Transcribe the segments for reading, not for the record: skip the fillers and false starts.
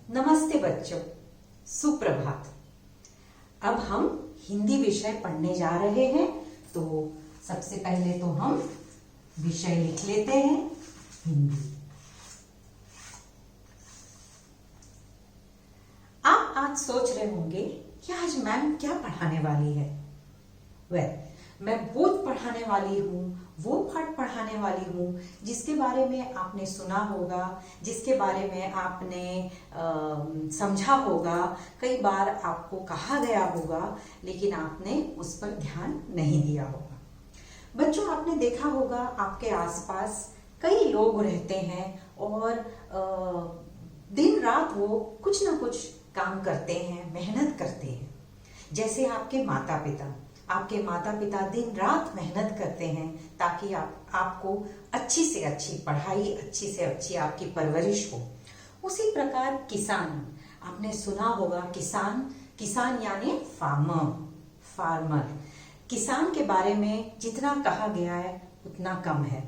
नमस्ते बच्चों, सुप्रभात। अब हम हिंदी विषय पढ़ने जा रहे हैं। तो सबसे पहले तो हम विषय लिख लेते हैं हिंदी। आप आज सोच रहे होंगे कि आज मैम क्या पढ़ाने वाली है। मैं बोध पढ़ाने वाली हूँ, वो पाठ पढ़ाने वाली हूँ जिसके बारे में आपने सुना होगा, जिसके बारे में आपने समझा होगा, कई बार आपको कहा गया होगा, लेकिन आपने उस पर ध्यान नहीं दिया होगा। बच्चों, आपने देखा होगा आपके आसपास कई लोग रहते हैं और दिन रात वो कुछ ना कुछ काम करते हैं, मेहनत करते हैं। जैसे आपके माता पिता दिन रात मेहनत करते हैं ताकि आपको अच्छी से अच्छी पढ़ाई, अच्छी से अच्छी आपकी परवरिश हो। उसी प्रकार किसान, आपने सुना होगा किसान यानी फार्मर। किसान के बारे में जितना कहा गया है उतना कम है।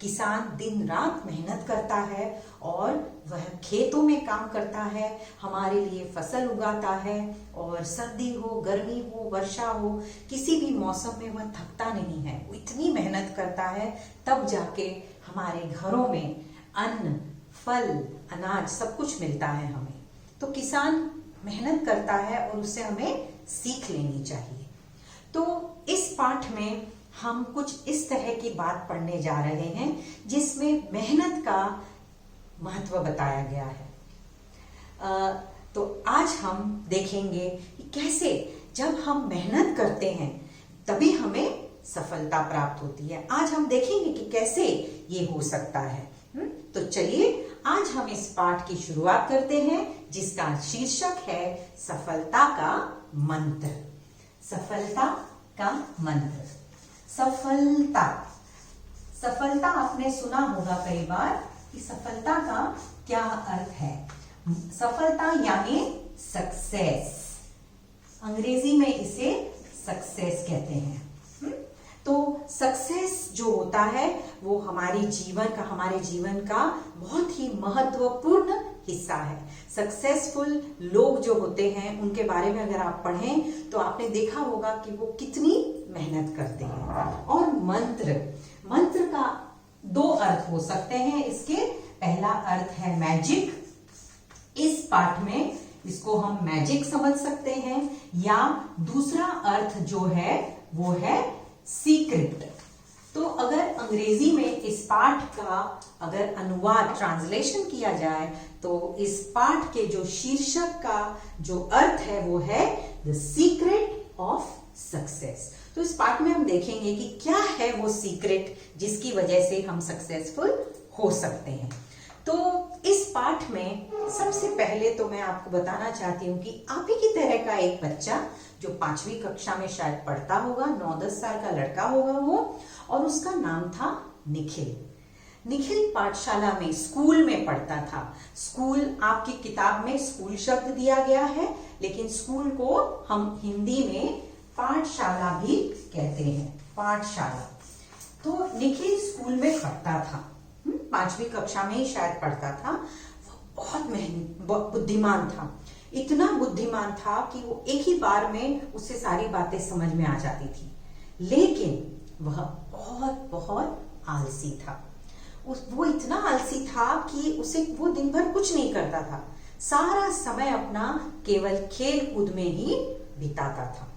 किसान दिन रात मेहनत करता है और वह खेतों में काम करता है, हमारे लिए फसल उगाता है और सर्दी हो, गर्मी हो, वर्षा हो, किसी भी मौसम में वह थकता नहीं है। वो इतनी मेहनत करता है, तब जाके हमारे घरों में अन्न, फल, अनाज सब कुछ मिलता है हमें। तो किसान मेहनत करता है और उससे हमें सीख लेनी चाहिए। तो इस पाठ में हम कुछ इस तरह की बात पढ़ने जा रहे हैं जिसमें मेहनत का महत्व बताया गया है। तो आज हम देखेंगे कि कैसे जब हम मेहनत करते हैं तभी हमें सफलता प्राप्त होती है। आज हम देखेंगे कि कैसे ये हो सकता है। तो चलिए आज हम इस पाठ की शुरुआत करते हैं जिसका शीर्षक है सफलता का मंत्र। सफलता का मंत्र। सफलता आपने सुना होगा कई बार कि सफलता का क्या अर्थ है। सफलता यानी सक्सेस, अंग्रेजी में इसे सक्सेस कहते हैं। तो सक्सेस जो होता है वो हमारे जीवन का बहुत ही महत्वपूर्ण हिस्सा है। सक्सेसफुल लोग जो होते हैं उनके बारे में अगर आप पढ़ें तो आपने देखा होगा कि वो कितनी मेहनत करते हैं। और मंत्र का दो अर्थ हो सकते हैं इसके। पहला अर्थ है मैजिक। इस पाठ में इसको हम मैजिक समझ सकते हैं, या दूसरा अर्थ जो है वो है सीक्रेट। तो अगर अंग्रेजी में इस पाठ का अगर अनुवाद, ट्रांसलेशन किया जाए तो इस पाठ के जो शीर्षक का जो अर्थ है वो है द सीक्रेट ऑफ सक्सेस। तो इस पाठ में हम देखेंगे कि क्या है वो सीक्रेट जिसकी वजह से हम सक्सेसफुल हो सकते हैं। तो इस पाठ में सबसे पहले तो मैं आपको बताना चाहती हूँ कि आप ही की तरह का एक बच्चा जो 5वीं कक्षा में शायद पढ़ता होगा, 9-10 साल का लड़का होगा वो, और उसका नाम था निखिल पाठशाला में, स्कूल में पढ़ता था। स्कूल, आपकी किताब में स्कूल शब्द दिया गया है, लेकिन स्कूल को हम हिंदी में पाठशाला भी कहते हैं, पाठशाला। तो निखिल स्कूल में पढ़ता था, 5वीं कक्षा में ही शायद पढ़ता था। वो बहुत बुद्धिमान था, इतना बुद्धिमान था कि वो एक ही बार में उससे सारी बातें समझ में आ जाती थी। लेकिन वह बहुत आलसी था। वो इतना आलसी था कि वो दिन भर कुछ नहीं करता था, सारा समय अपना केवल खेल कूद में ही बिताता था।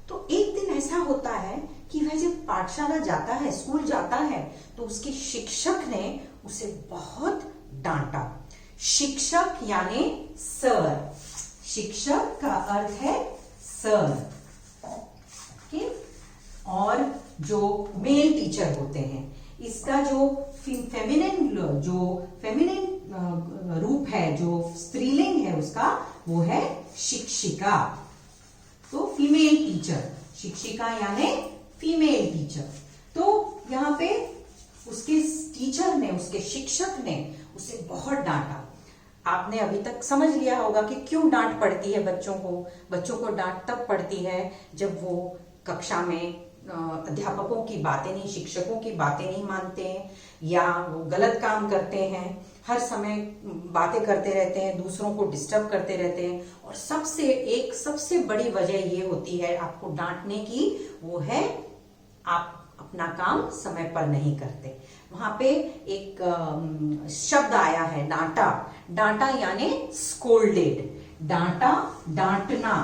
तो एक दिन ऐसा होता है कि वह जब पाठशाला जाता है, स्कूल जाता है, तो उसके शिक्षक ने उसे बहुत डांटा। शिक्षक यानी सर, शिक्षक का अर्थ है सर। और जो मेल टीचर होते हैं, इसका जो फेमिनिन रूप है, जो स्त्रीलिंग है उसका, वो है शिक्षिका। तो फीमेल टीचर, शिक्षिका यानी फीमेल टीचर। तो यहाँ पे उसके टीचर ने, उसके शिक्षक ने उसे बहुत डांटा। आपने अभी तक समझ लिया होगा कि क्यों डांट पड़ती है बच्चों को डांट तब पड़ती है जब वो कक्षा में अध्यापकों की बातें नहीं, शिक्षकों की बातें नहीं मानते हैं, या वो गलत काम करते हैं। हर समय बातें करते रहते हैं, दूसरों को डिस्टर्ब करते रहते हैं, और सबसे बड़ी वजह ये होती है आपको डांटने की, वो है आप अपना काम समय पर नहीं करते। वहां पे एक शब्द आया है डांटा। डांटा यानी स्कोल्डेड। डांटा, डांटना।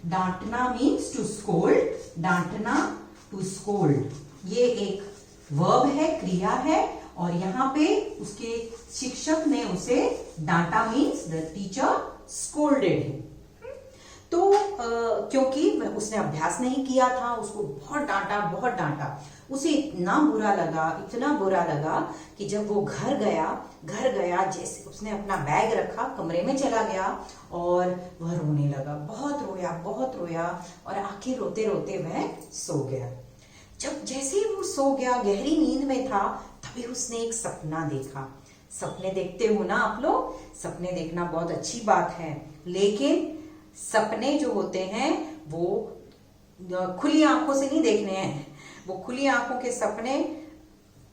डांटना मीन्स टू स्कोल्ड, डांटना टू स्कोल्ड। ये एक वर्ब है, क्रिया है, और यहाँ पे उसके शिक्षक ने उसे डांटा means the teacher scolded him. तो क्योंकि उसने अभ्यास नहीं किया था, उसको बहुत डांटा, उसे इतना बुरा लगा कि जब वो घर गया, जैसे उसने अपना बैग रखा, कमरे में चला गया और वह रोने लगा। बहुत रोया और आखिर रोते रोते वह सो गया। जैसे ही वो सो गया, गहरी नींद में था, तभी उसने एक सपना देखा। सपने देखते हो ना आप लोग? सपने देखना बहुत अच्छी बात है, लेकिन सपने जो होते हैं वो खुली आंखों से नहीं देखने हैं। वो खुली आंखों के सपने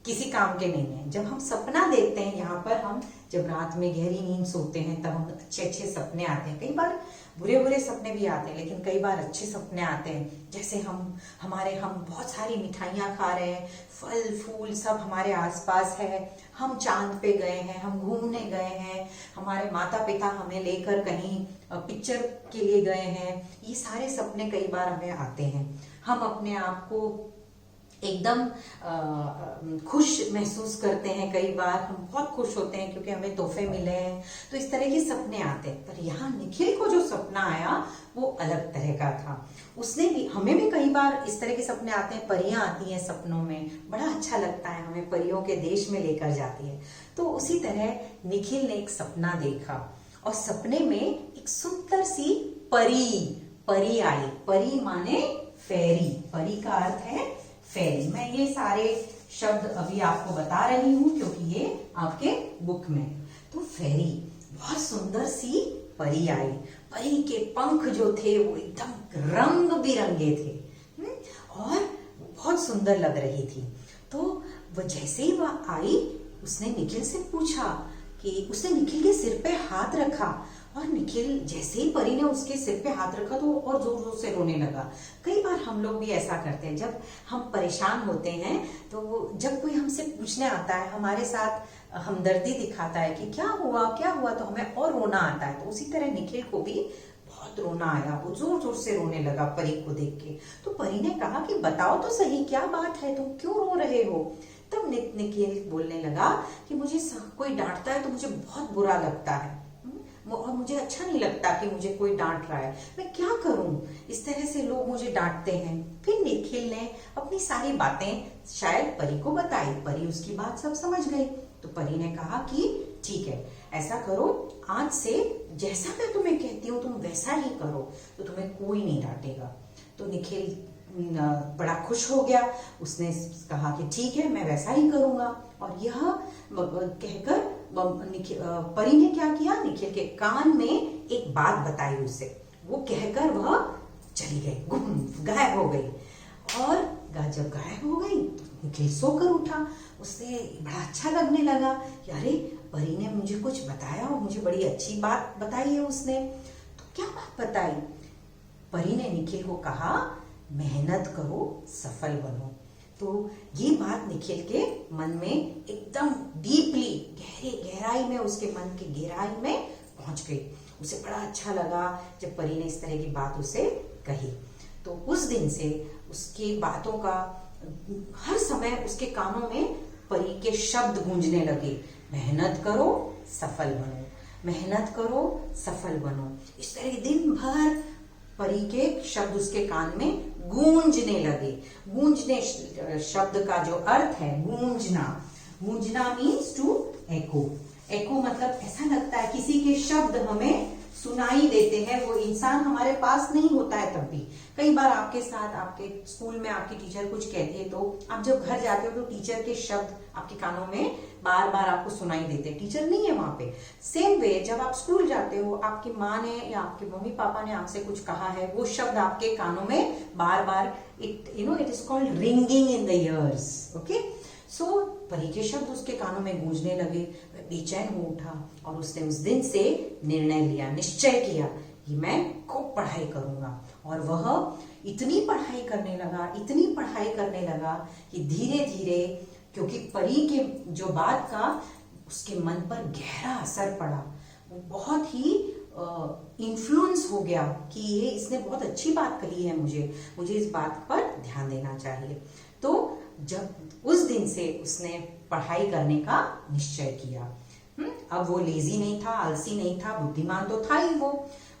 किसी काम के नहीं है। जब हम सपना देखते हैं, यहाँ पर हम जब रात में गहरी नींद सोते हैं, तब हम अच्छे सपने आते हैं। कई बार बुरे सपने भी आते हैं, लेकिन कई बार अच्छे सपने आते हैं। जैसे हम बहुत सारी मिठाइयाँ खा रहे हैं, फल फूल सब हमारे आसपास है, हम चांद पे गए हैं, हम घूमने गए हैं, हमारे माता पिता हमें लेकर कहीं पिक्चर के लिए गए हैं। ये सारे सपने कई बार हमें आते हैं। हम अपने आप को एकदम खुश महसूस करते हैं। कई बार हम बहुत खुश होते हैं क्योंकि हमें तोहफे मिले हैं। तो इस तरह के सपने आते हैं। पर यहाँ निखिल को जो सपना आया वो अलग तरह का था। हमें भी कई बार इस तरह के सपने आते हैं। परियां आती हैं सपनों में, बड़ा अच्छा लगता है, हमें परियों के देश में लेकर जाती है। तो उसी तरह निखिल ने एक सपना देखा, और सपने में एक सुंदर सी परी आई। परी माने फेरी। परी का अर्थ है फेरी। मैं ये सारे शब्द अभी आपको बता रही हूं क्योंकि ये आपके बुक में। तो फेरी, बहुत सुंदर सी परी आई। परी के पंख जो थे वो एकदम रंग बिरंगे थे और बहुत सुंदर लग रही थी। तो वो जैसे ही वह आई, उसने निखिल से पूछा कि उसने निखिल के सिर पे हाथ रखा, और निखिल जैसे ही परी ने उसके सिर पे हाथ रखा तो और जोर जोर से रोने लगा। कई बार हम लोग भी ऐसा करते हैं, जब हम परेशान होते हैं तो जब कोई हमसे पूछने आता है, हमारे साथ हमदर्दी दिखाता है कि क्या हुआ, तो हमें और रोना आता है। तो उसी तरह निखिल को भी बहुत रोना आया। वो जोर जोर से रोने लगा परी को देख के। तो परी ने कहा कि बताओ तो सही, क्या बात है, तुम क्यों रो रहे हो? तब निखिल बोलने लगा कि मुझे कोई डांटता है तो मुझे बहुत बुरा लगता है, और मुझे अच्छा नहीं लगता कि मुझे कोई डांट रहा है। मैं क्या करूं? इस तरह से लोग मुझे डांटते हैं। फिर निखिल ने अपनी सारी बातें शायद परी को बताई। परी उसकी बात सब समझ गई। तो परी ने कहा कि ठीक है, ऐसा करो, आज से जैसा मैं तुम्हें कहती हूँ तुम वैसा ही करो, तो तुम्हें कोई नहीं डांटेगा। तो निखिल बड़ा खुश हो गया। उसने कहा कि ठीक है, मैं वैसा ही करूंगा। और यह कहकर परी ने क्या किया, निखिल के कान में एक बात बताई उसे। वो कहकर वह चली गई, गायब हो गई। और जब गायब हो गई तो निखिल सोकर उठा। उसे बड़ा अच्छा लगने लगा कि अरे, परी ने मुझे कुछ बताया और मुझे बड़ी अच्छी बात बताई है उसने। तो क्या बात बताई? परी ने निखिल को कहा, मेहनत करो, सफल बनो। तो ये बात निखिल के मन में एकदम डीपली, गहराई में, उसके मन की गहराई में पहुंच गई। उसे बड़ा अच्छा लगा जब परी ने इस तरह की बात उसे कही। तो उस दिन से उसकी बातों का हर समय उसके कानों में परी के शब्द गूंजने लगे। मेहनत करो, सफल बनो, मेहनत करो, सफल बनो। इस तरह दिन भर परी के शब्द उसके कान में गूंजने लगे। गूंजने शब्द का जो अर्थ है गूंजना। गूंजना मीन्स टू एको। एको मतलब ऐसा लगता है किसी के शब्द हमें सुनाई देते हैं, वो इंसान हमारे पास नहीं होता है तब भी। कई बार आपके साथ, आपके स्कूल में आपकी टीचर कुछ कहती है, तो आप जब घर जाते हो तो टीचर के शब्द आपके कानों में बार बार आपको सुनाई देते हैं। टीचर नहीं है वहां पे। सेम वे, जब आप स्कूल जाते हो, आपकी माँ ने या आपके मम्मी पापा ने आपसे कुछ कहा है, वो शब्द आपके कानों में बार बार, it is called ringing in the ears. Okay, so परी के शब्द उसके कानों में गूंजने लगे। वह बेचैन हो उठा और उसने उस दिन से निर्णय लिया, निश्चय किया कि मैं खूब पढ़ाई करूंगा। और वह इतनी पढ़ाई करने लगा, इतनी पढ़ाई करने लगा कि धीरे धीरे, क्योंकि परी के जो बात का उसके मन पर गहरा असर पड़ा, वो बहुत ही इन्फ्लुएंस हो गया कि ये इसने बहुत अच्छी बात कही है, मुझे इस बात पर ध्यान देना चाहिए। तो जब उस दिन से उसने पढ़ाई करने का निश्चय किया। अब वो लेजी नहीं था, आलसी नहीं था, बुद्धिमान तो था ही वो।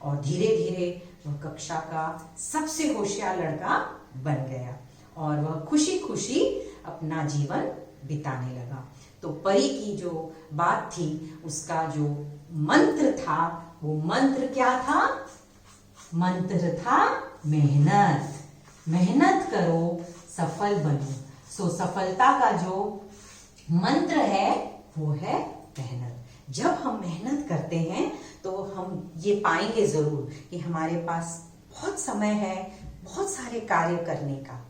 और धीरे धीरे वह कक्षा का सबसे होशियार लड़का बन गया और वह खुशी खुशी अपना जीवन बिताने लगा। तो परी की जो बात थी, उसका जो मंत्र था, वो मंत्र क्या था? मंत्र था मेहनत। मेहनत करो, सफल बनो। सो सफलता का जो मंत्र है वो है मेहनत। जब हम मेहनत करते हैं तो हम ये पाएंगे जरूर कि हमारे पास बहुत समय है बहुत सारे कार्य करने का।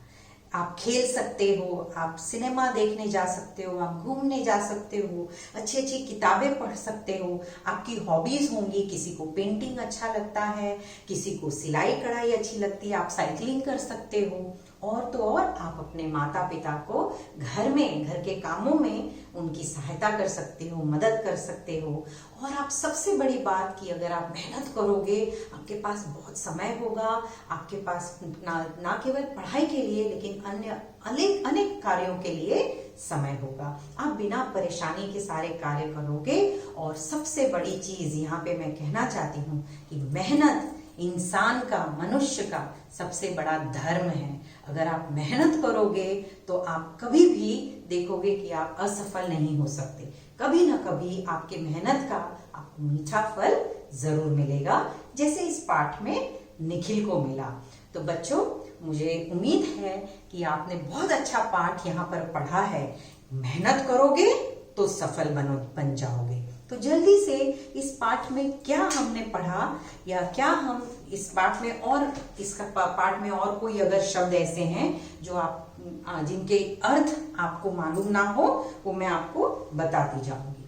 आप खेल सकते हो, आप सिनेमा देखने जा सकते हो, आप घूमने जा सकते हो, अच्छी अच्छी किताबें पढ़ सकते हो, आपकी हॉबीज होंगी। किसी को पेंटिंग अच्छा लगता है, किसी को सिलाई कढ़ाई अच्छी लगती है, आप साइकिलिंग कर सकते हो। और तो और आप अपने माता पिता को घर के कामों में उनकी सहायता कर सकते हो, मदद कर सकते हो। और आप सबसे बड़ी बात कि अगर आप मेहनत करोगे, आपके पास बहुत समय होगा, आपके पास ना केवल पढ़ाई के लिए लेकिन अन्य अनेक कार्यों के लिए समय होगा। आप बिना परेशानी के सारे कार्य करोगे। और सबसे बड़ी चीज यहाँ पे मैं कहना चाहती हूँ कि मेहनत इंसान का, मनुष्य का सबसे बड़ा धर्म है। अगर आप मेहनत करोगे तो आप कभी भी देखोगे कि आप असफल नहीं हो सकते। कभी ना कभी आपके मेहनत का आपको मीठा फल जरूर मिलेगा, जैसे इस पाठ में निखिल को मिला। तो बच्चों, मुझे उम्मीद है कि आपने बहुत अच्छा पाठ यहाँ पर पढ़ा है। मेहनत करोगे तो सफल बन जाओगे। तो जल्दी से इस पाठ में क्या हमने पढ़ा, या क्या हम इस पाठ में और इसका पाठ में और कोई अगर शब्द ऐसे हैं जो आप जिनके अर्थ आपको मालूम ना हो, वो मैं आपको बताती जाऊंगी।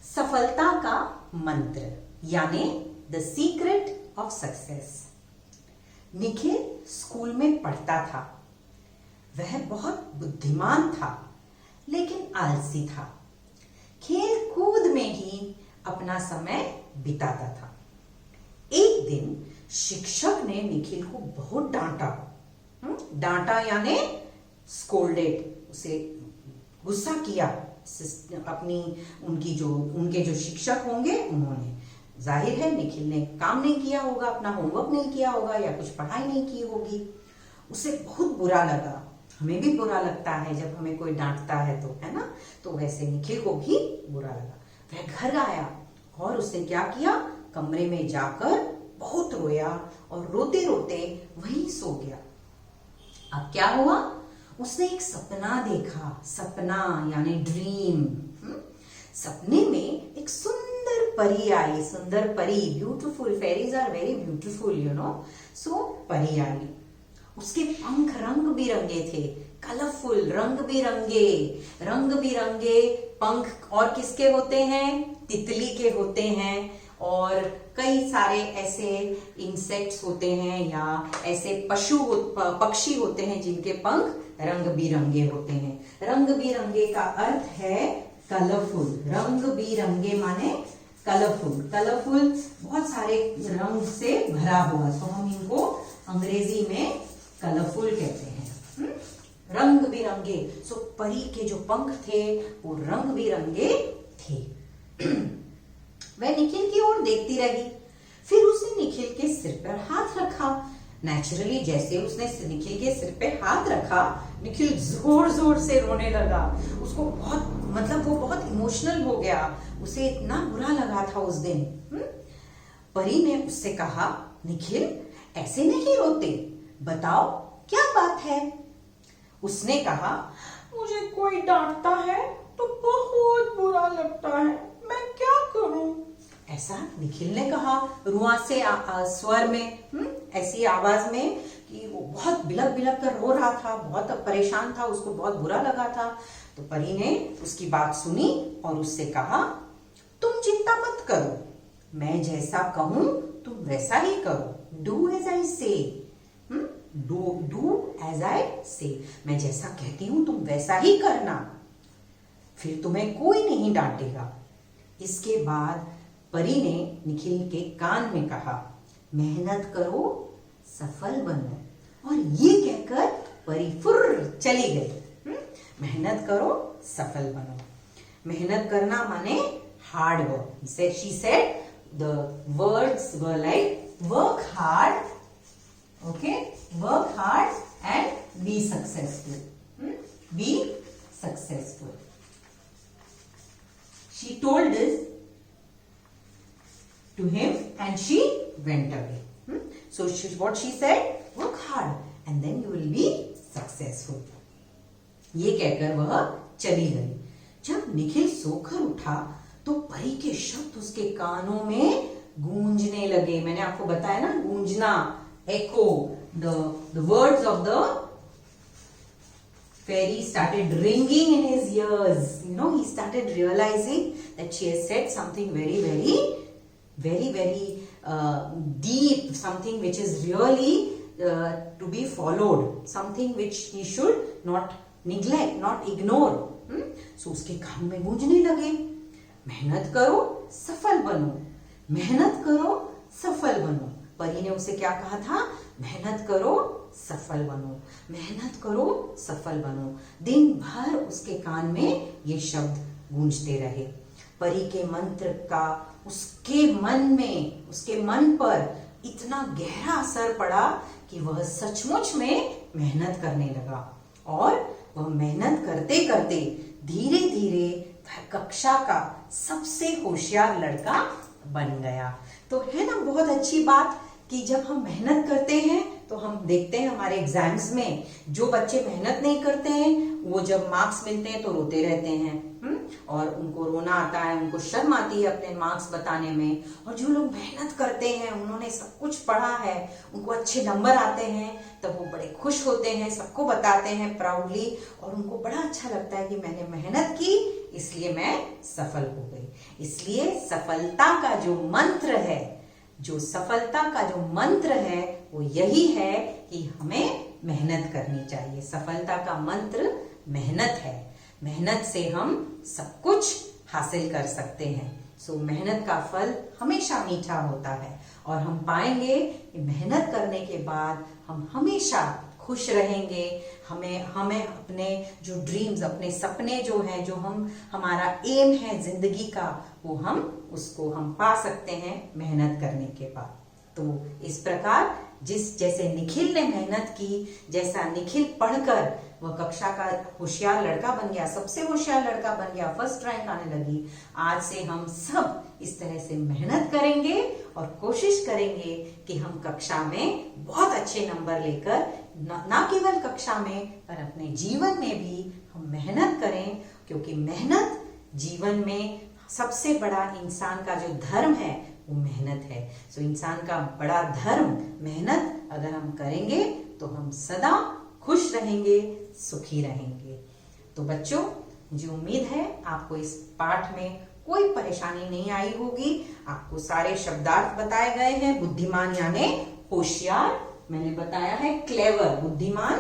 सफलता का मंत्र यानी the secret of success. Nikhil school में पढ़ता था। वह बहुत बुद्धिमान था लेकिन आलसी था। खेल कूद में ही अपना समय बिताता था। एक दिन शिक्षक ने निखिल को बहुत डांटा यानी स्कोल्डेड, उसे गुस्सा किया। उनके जो शिक्षक होंगे उन्होंने, जाहिर है निखिल ने काम नहीं किया होगा, अपना होमवर्क नहीं किया होगा या कुछ पढ़ाई नहीं की होगी। उसे बहुत बुरा लगा। हमें भी बुरा लगता है जब हमें कोई डांटता है तो, है ना? तो वैसे निखिल को भी बुरा लगा। वह घर आया और उसने क्या किया, कमरे में जाकर बहुत रोया और रोते रोते वहीं सो गया। अब क्या हुआ, उसने एक सपना देखा। सपना यानी ड्रीम। सपने में एक सुंदर परी आई। सुंदर परी, beautiful, fairies are very beautiful, you know. So परी आई। उसके पंख रंग बिरंगे थे, कलरफुल, रंग बिरंगे पंख। और किसके होते हैं? तितली के होते हैं। और कई सारे ऐसे इंसेक्ट्स होते हैं या ऐसे पक्षी होते हैं जिनके पंख रंग बिरंगे होते हैं। रंग बिरंगे का अर्थ है कलरफुल। रंग बिरंगे माने कलरफुल। कलरफुल बहुत सारे रंग से भरा हुआ, तो हम इनको अंग्रेजी में कलरफुल कहते हैं। रंग बिरंगे। सो परी के जो पंख थे वो रंग बिरंगे थे। वह निखिल की ओर देखती रही। फिर उसने निखिल के सिर पर हाथ रखा। नेचुरली जैसे उसने निखिल के सिर पे हाथ रखा, निखिल जोर जोर से रोने लगा। उसको वो बहुत इमोशनल हो गया। उसे इतना बुरा लगा था उस दिन। परी ने उससे कहा, निखिल ऐसे नहीं रोते, बताओ क्या बात है? उसने कहा, मुझे कोई डांटता है तो बहुत बुरा लगता है, मैं क्या करूं? ऐसा निखिल ने कहा रुआसे स्वर में, ऐसी आवाज में कि वो बहुत बिलख बिलख कर रो रहा था, बहुत परेशान था, उसको बहुत बुरा लगा था। तो परी ने उसकी बात सुनी और उससे कहा, तुम चिंता मत करो, मैं जैसा कहूं तुम वैसा ही करो। डू एज आई से, डू एज आई से, मैं जैसा कहती हूं तुम वैसा ही करना, फिर तुम्हें कोई नहीं डांटेगा। इसके बाद परी ने निखिल के कान में कहा, मेहनत करो, सफल बनो। और ये कहकर परी फुर्र चली गई। मेहनत करो, सफल बनो। मेहनत करना माने hard work. She said the words were like work hard, okay, work hard and be successful. Be successful. She told this to him and she went away. So what she said, work hard and then you will be successful. ये कहकर वह चली गई। जब निखिल सोकर उठा तो परी के शब्द उसके कानों में गूंजने लगे। मैंने आपको बताया ना, गूंजना, echo, the words of the fairy started ringing in his ears. You know, he started realizing that she has said something very deep, something which is really to be followed, something which he should not neglect, not ignore. So उसके कान में गूंजने लगे, मेहनत करो, सफल बनो, मेहनत करो, सफल बनो। परी ने उसे क्या कहा था? मेहनत करो, सफल बनो, मेहनत करो, सफल बनो। दिन भर उसके कान में ये शब्द गूंजते रहे। परी के मंत्र का उसके मन में, उसके मन पर इतना गहरा असर पड़ा कि वह सचमुच में मेहनत करने लगा और वह मेहनत करते करते धीरे धीरे कक्षा का सबसे होशियार लड़का बन गया। तो है ना बहुत अच्छी बात कि जब हम मेहनत करते हैं तो हम देखते हैं हमारे एग्जाम्स में जो बच्चे मेहनत नहीं करते हैं वो जब मार्क्स मिलते हैं तो रोते रहते हैं, और उनको रोना आता है, उनको शर्म आती है अपने मार्क्स बताने में। और जो लोग मेहनत करते हैं, उन्होंने सब कुछ पढ़ा है, उनको अच्छे नंबर आते हैं, तब वो बड़े खुश होते हैं, सबको बताते हैं प्राउडली, और उनको बड़ा अच्छा लगता है कि मैंने मेहनत की इसलिए मैं सफल हो गई। इसलिए सफलता का जो मंत्र है, जो सफलता का जो मंत्र है वो यही है कि हमें मेहनत करनी चाहिए। सफलता का मंत्र मेहनत है। मेहनत से हम सब कुछ हासिल कर सकते हैं। सो मेहनत का फल हमेशा मीठा होता है और हम पाएंगे कि मेहनत करने के बाद हम हमेशा खुश रहेंगे। हमें अपने जो ड्रीम्स, अपने सपने जो हैं, जो हमारा एम है जिंदगी का, वो उसको हम पा सकते हैं मेहनत करने के बाद। तो इस प्रकार जैसे निखिल ने मेहनत की, जैसा निखिल पढ़कर वह कक्षा का होशियार लड़का बन गया, सबसे होशियार लड़का बन गया, फर्स्ट रैंक आने लगी, आज से हम सब इस तरह से मेहनत करेंगे और कोशिश करेंगे कि हम कक्षा में बहुत अच्छे नंबर लेकर ना केवल कक्षा में पर अपने जीवन में भी हम मेहनत करें, क्योंकि मेहनत जीवन में सबसे बड़ा इंसान का जो धर्म है वो मेहनत है। सो इंसान का बड़ा धर्म मेहनत अगर हम करेंगे तो हम सदा खुश रहेंगे, सुखी रहेंगे। तो बच्चों, मुझे उम्मीद है आपको इस पाठ में कोई परेशानी नहीं आई होगी। आपको सारे शब्दार्थ बताए गए हैं। बुद्धिमान यानी होशियार, मैंने बताया है क्लेवर, बुद्धिमान,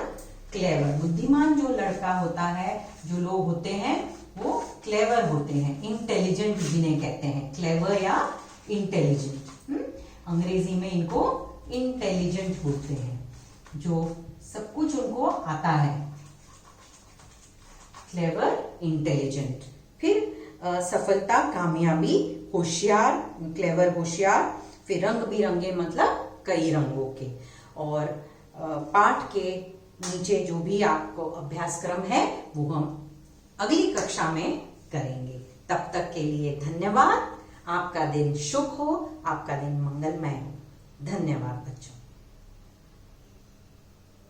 क्लेवर। बुद्धिमान जो लड़का होता है, जो लोग होते हैं वो क्लेवर होते हैं, इंटेलिजेंट जिन्हें कहते हैं, क्लेवर या इंटेलिजेंट। अंग्रेजी में इनको इंटेलिजेंट बोलते हैं, जो सब कुछ उनको आता है, क्लेवर, इंटेलिजेंट। फिर सफलता, कामयाबी, होशियार, क्लेवर, होशियार। फिर रंग बिरंगे मतलब कई रंगों के। और पाठ के नीचे जो भी आपको अभ्यासक्रम है वो हम अगली कक्षा में करेंगे। तब तक के लिए धन्यवाद। आपका दिन शुभ हो, आपका दिन मंगलमय हो। धन्यवाद बच्चों।